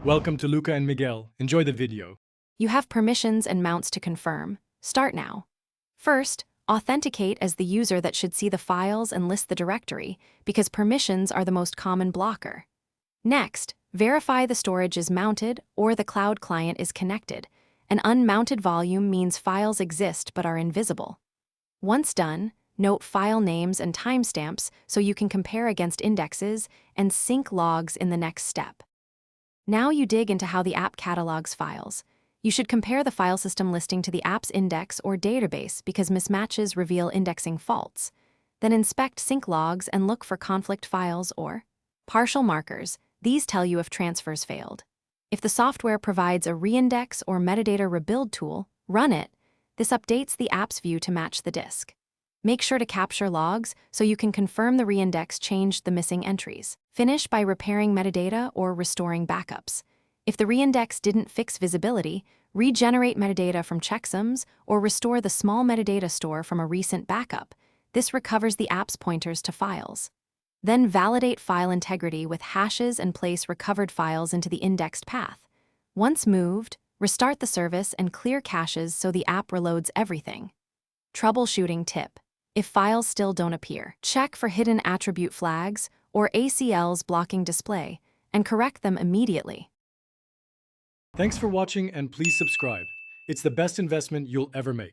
Welcome to Luca and Miguel. Enjoy the video. You have permissions and mounts to confirm. Start now. First, authenticate as the user that should see the files and list the directory, because permissions are the most common blocker. Next, verify the storage is mounted or the cloud client is connected. An unmounted volume means files exist but are invisible. Once done, note file names and timestamps so you can compare against indexes and sync logs in the next step. Now you dig into how the app catalogs files. You should compare the file system listing to the app's index or database because mismatches reveal indexing faults. Then inspect sync logs and look for conflict files or partial markers. These tell you if transfers failed. If the software provides a reindex or metadata rebuild tool, run it. This updates the app's view to match the disk. Make sure to capture logs so you can confirm the reindex changed the missing entries. Finish by repairing metadata or restoring backups. If the reindex didn't fix visibility, regenerate metadata from checksums or restore the small metadata store from a recent backup. This recovers the app's pointers to files. Then validate file integrity with hashes and place recovered files into the indexed path. Once moved, restart the service and clear caches so the app reloads everything. Troubleshooting tip. If files still don't appear, check for hidden attribute flags or ACLs blocking display and correct them immediately. Thanks for watching and please subscribe. It's the best investment you'll ever make.